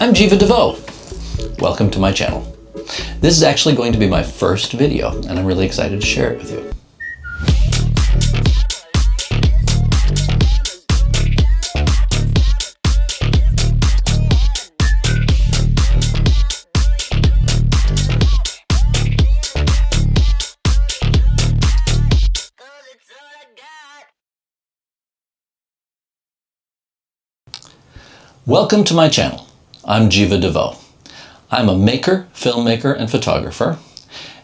I'm Jiva. Welcome to my channel. This is actually going to be my first video, and I'm really excited to share it with you. Welcome to my channel. I'm Jiva. I'm a maker, filmmaker, and photographer.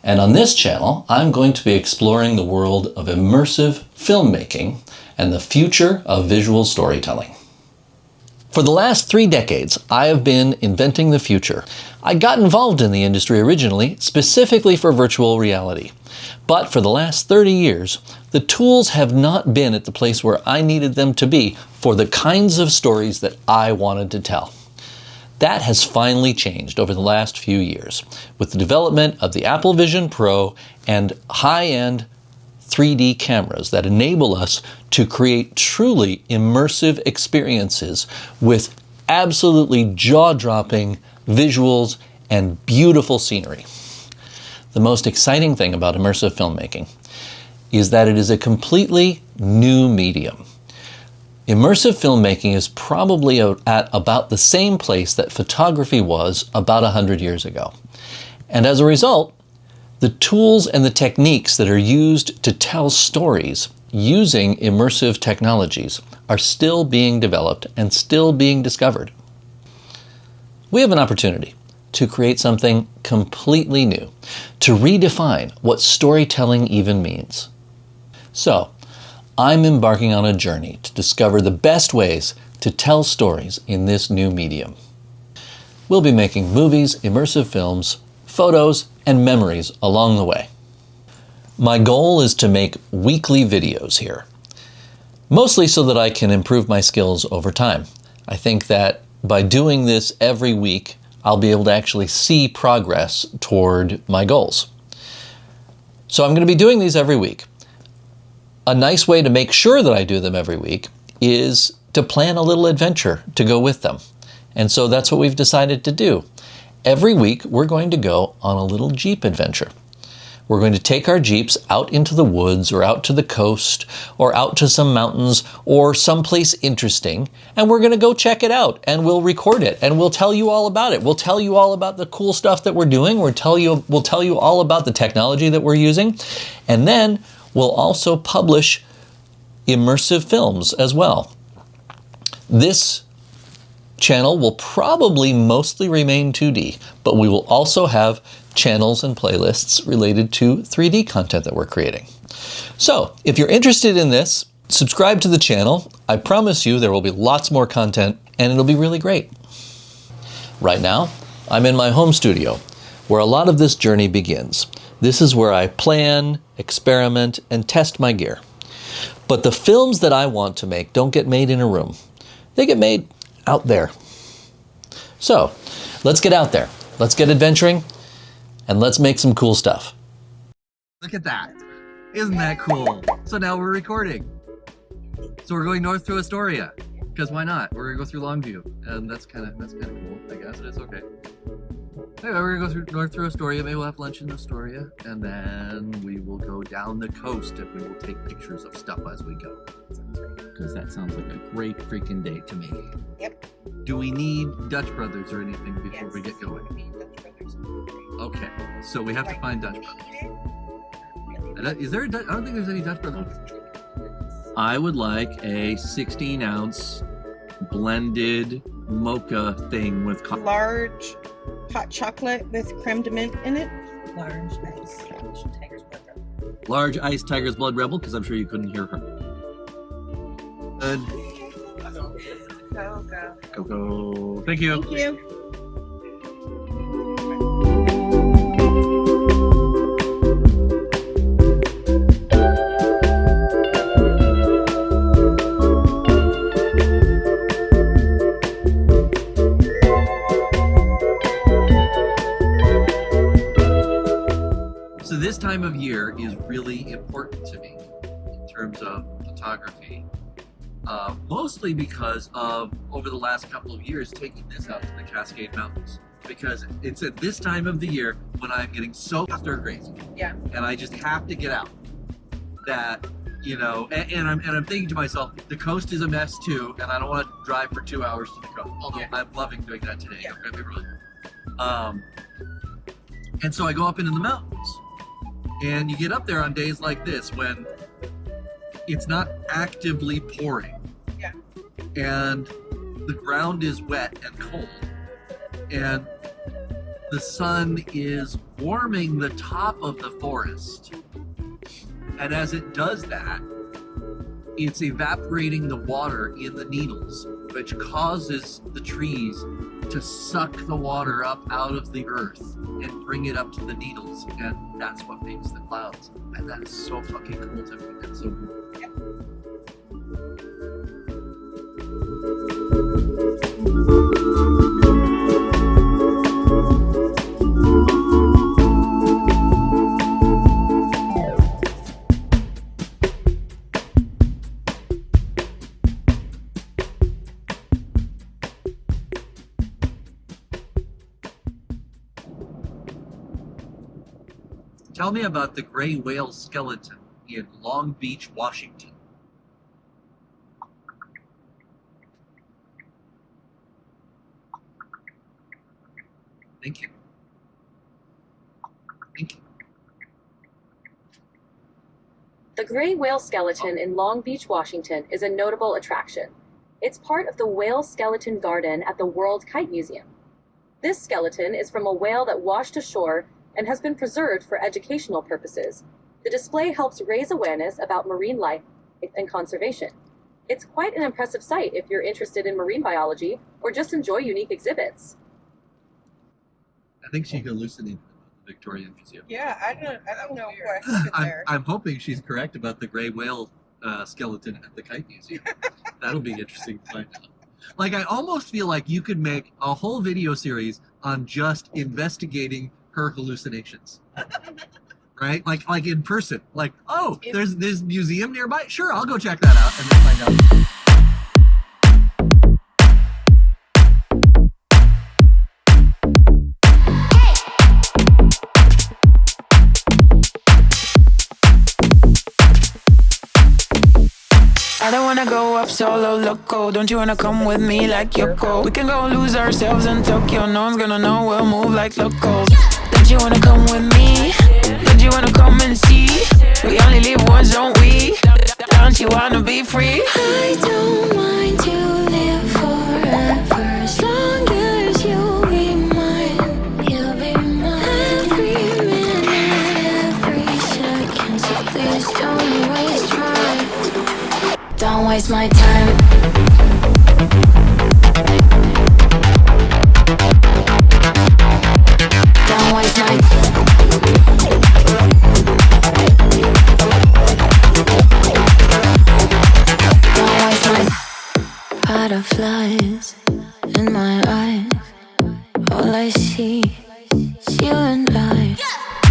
And on this channel, I'm going to be exploring the world of immersive filmmaking and the future of visual storytelling. For the last 3 decades, I have been inventing the future. I got involved in the industry originally, specifically for virtual reality. But for the last 30 years, the tools have not been at the place where I needed them to be for the kinds of stories that I wanted to tell. That has finally changed over the last few years with the development of the Apple Vision Pro and high-end 3D cameras that enable us to create truly immersive experiences with absolutely jaw-dropping visuals and beautiful scenery. The most exciting thing about immersive filmmaking is that it is a completely new medium. Immersive filmmaking is probably at about the same place that photography was about 100 years ago. And as a result, the tools and the techniques that are used to tell stories using immersive technologies are still being developed and still being discovered. We have an opportunity to create something completely new, to redefine what storytelling even means. So, I'm embarking on a journey to discover the best ways to tell stories in this new medium. We'll be making movies, immersive films, photos, and memories along the way. My goal is to make weekly videos here, mostly so that I can improve my skills over time. I think that by doing this every week, I'll be able to actually see progress toward my goals. So I'm going to be doing these every week. A nice way to make sure that I do them every week is to plan a little adventure to go with them. And so that's what we've decided to do. Every week, we're going to go on a little Jeep adventure. We're going to take our Jeeps out into the woods or out to the coast or out to some mountains or someplace interesting, and we're going to go check it out, and we'll record it, and we'll tell you all about it. We'll tell you all about the cool stuff that we're doing. We'll tell you all about the technology that we're using, and then we'll also publish immersive films as well. This channel will probably mostly remain 2D, but we will also have channels and playlists related to 3D content that we're creating. So, if you're interested in this, subscribe to the channel. I promise you there will be lots more content, and it'll be really great. Right now, I'm in my home studio, where a lot of this journey begins. This is where I plan, experiment, and test my gear. But the films that I want to make don't get made in a room. They get made out there. So, let's get out there. Let's get adventuring, and let's make some cool stuff. Look at that. Isn't that cool? So now we're recording. So we're going north through Astoria. Because why not? We're gonna go through Longview. And that's kinda cool, I guess. It is okay. Anyway, we're gonna go north through Astoria. Maybe we'll have lunch in Astoria. And then we will go down the coast and we will take pictures of stuff as we go. Because that sounds like a great freaking day to me. Yep. Do we need Dutch Brothers or anything before we get going? We need Dutch Brothers. Okay, so we have to find Dutch Brothers. Is there a Dutch? I don't think there's any Dutch Brothers. I would like a 16-ounce blended mocha thing with Large hot chocolate with creme de menthe in it. Large ice Tiger's Blood Rebel. large iced Tiger's Blood Rebel, because I'm sure you couldn't hear her. Good. Go, go. Go, go. Thank you. Thank you. So this time of year is really important to me in terms of photography. mostly because of, over the last couple of years, taking this out to the Cascade Mountains. Because it's at this time of the year when I'm getting so stir crazy. Yeah. And I just have to get out. That, you know, and I'm thinking to myself, the coast is a mess too, and I don't want to drive for 2 hours to the coast. Although I'm loving doing that today, Yeah. don't get me wrong. And so I go up into the mountains. And you get up there on days like this when it's not actively pouring. Yeah. And the ground is wet and cold. And the sun is warming the top of the forest. And as it does that, it's evaporating the water in the needles, which causes the trees to suck the water up out of the earth and bring it up to the needles. And that's what makes the clouds. And that is so fucking cool to me. That's so cool. Tell me about the gray whale skeleton in Long Beach, Washington. Thank you. Thank you. The gray whale skeleton in Long Beach, Washington is a notable attraction. It's part of the Whale Skeleton Garden at the World Kite Museum. This skeleton is from a whale that washed ashore and has been preserved for educational purposes. The display helps raise awareness about marine life and conservation. It's quite an impressive sight if you're interested in marine biology or just enjoy unique exhibits. I think she hallucinated about the Victorian Museum. Yeah, I don't know what happened there. I'm hoping she's correct about the gray whale skeleton at the Kite Museum. That'll be interesting to find out. Like, I almost feel like you could make a whole video series on just investigating her hallucinations. Right? Like in person. Like, oh, there's this museum nearby? Sure, I'll go check that out and then find out. I don't wanna go up solo loco. Don't you wanna come with me like Yoko? We can go lose ourselves in Tokyo. No one's gonna know we'll move like locals. Don't you wanna come with me? Don't you wanna come and see? We only live once, don't we? Don't you wanna be free? I don't mind to live forever as long as you'll be mine. You'll be mine. Every minute, every second. So please don't waste mine. Don't waste my time. Don't waste my Don't waste my butterflies in my eyes. All I see is you and I.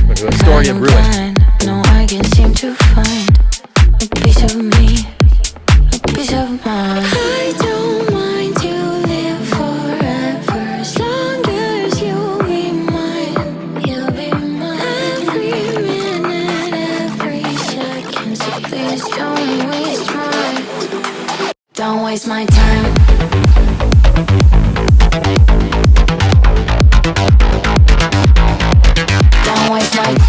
We're to Astoria Brewing. No, I can't seem to find a piece of me. Piece of mind. I don't mind to live forever as long as you'll be mine. You'll be mine. Every minute, every second. So please don't waste mine. Don't waste my time. Don't waste my time.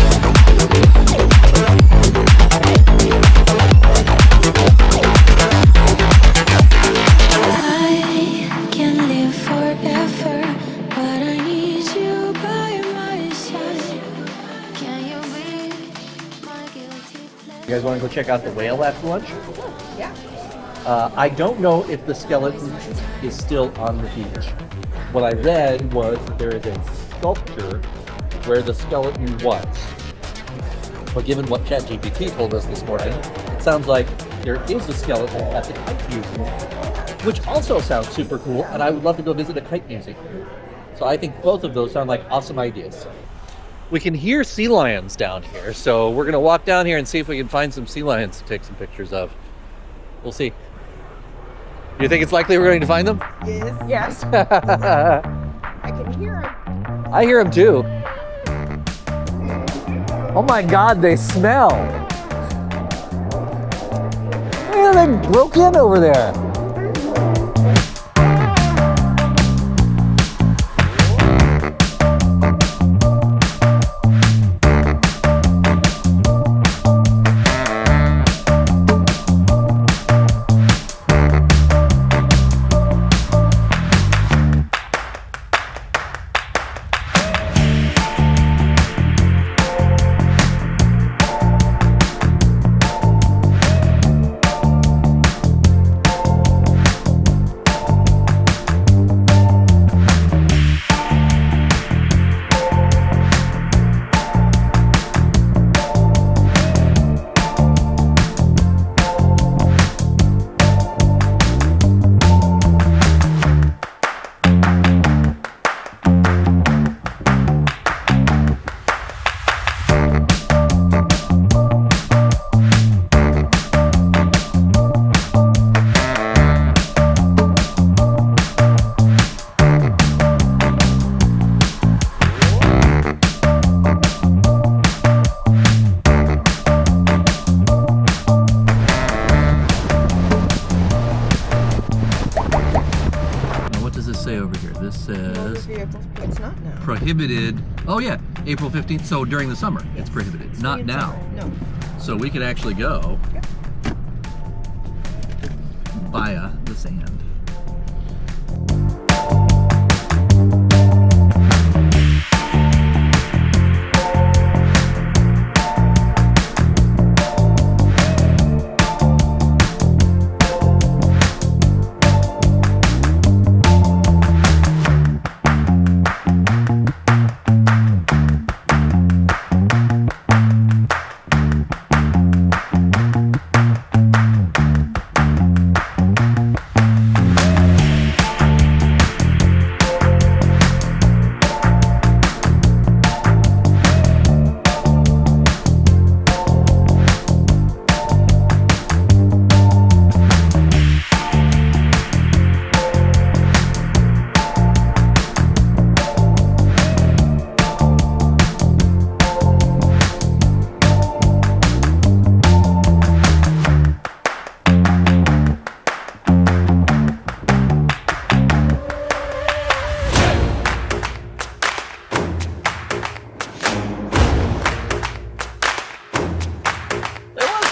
You guys want to go check out the whale after lunch? Yeah. I don't know if the skeleton is still on the beach. What I read was that there is a sculpture where the skeleton was. But given what ChatGPT told us this morning, it sounds like there is a skeleton at the Kite Museum, which also sounds super cool, and I would love to go visit a kite museum. So I think both of those sound like awesome ideas. We can hear sea lions down here, so we're gonna walk down here and see if we can find some sea lions to take some pictures of. We'll see. You think it's likely we're going to find them? Yes. I I can hear him. hear them too. Oh my God, they smell. Yeah, they broke in over there. It's not now. Prohibited. Oh yeah, April 15th. So during the summer, it's prohibited. It's Not in now. summer. No. So we could actually go via the sand.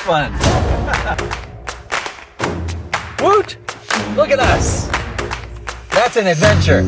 Fun. Woot! Look at us. That's an adventure.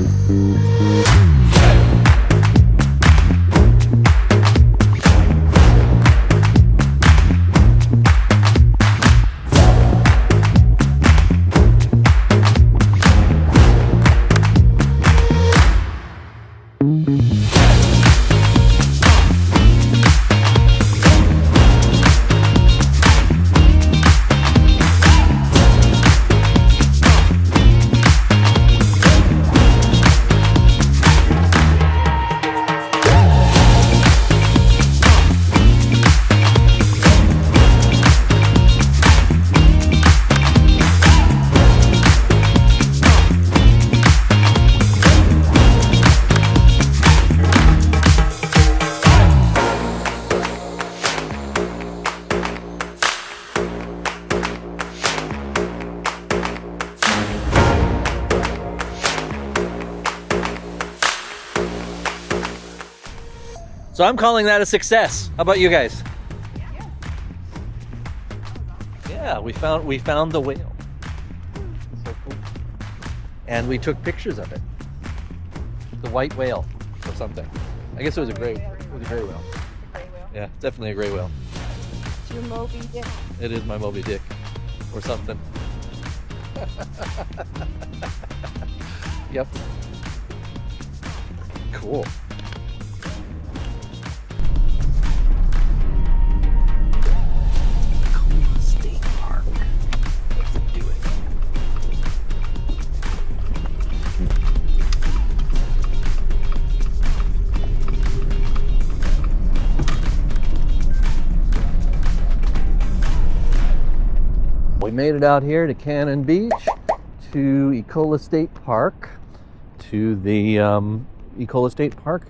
So I'm calling that a success. How about you guys? Yeah, we found the whale. So cool. And we took pictures of it. The white whale or something. I guess it was a gray whale. Yeah, definitely a gray whale. It's your Moby Dick. It is my Moby Dick or something. Yep. Cool. Ecola State Park. Let's do it. We made it out here to Cannon Beach to Ecola State Park, to the Ecola State Park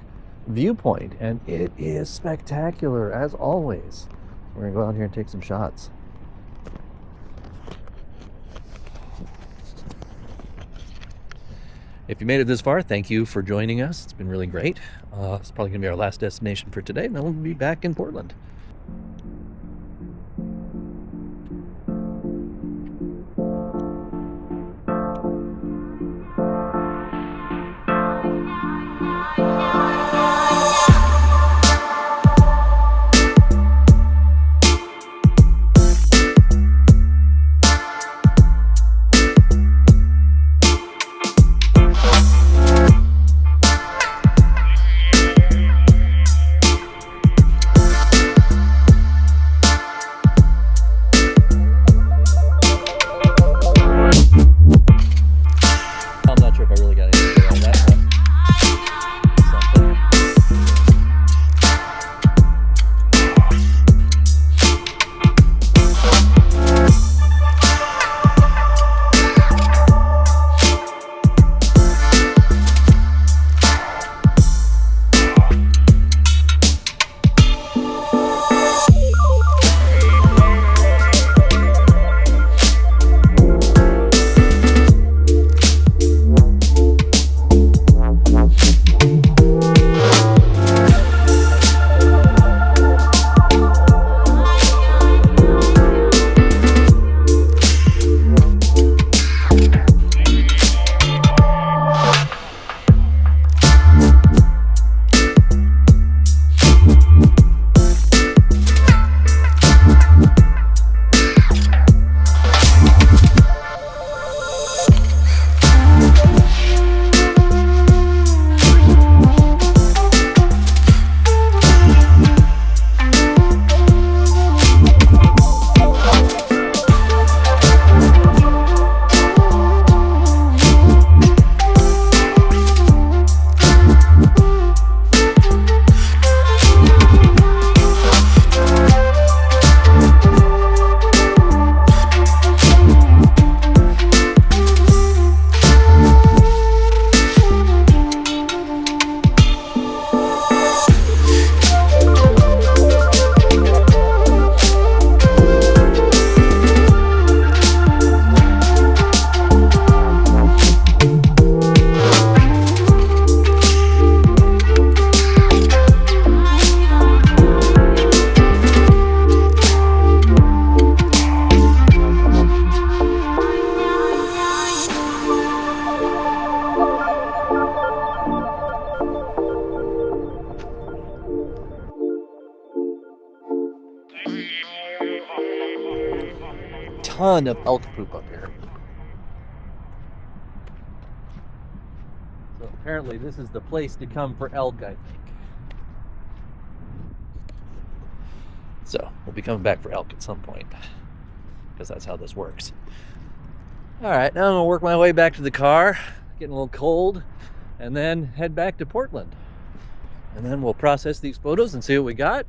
viewpoint, and it is spectacular as always. We're gonna go out here and take some shots. If you made it this far, thank you for joining us. It's been really great. It's probably gonna be our last destination for today, and then we'll be back in Portland. Ton of elk poop up here. So apparently this is the place to come for elk, I think. So we'll be coming back for elk at some point, because that's how this works. All right, now I'm gonna work my way back to the car, getting a little cold, and then head back to Portland. And then we'll process these photos and see what we got,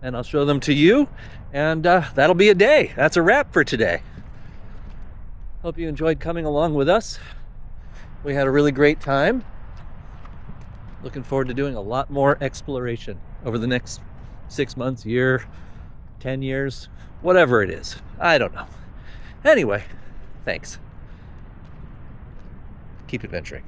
and I'll show them to you, and that'll be a day. That's a wrap for today. Hope you enjoyed coming along with us. We had a really great time. Looking forward to doing a lot more exploration over the next 6 months, year, 10 years, whatever it is. I don't know. Anyway, thanks. Keep adventuring.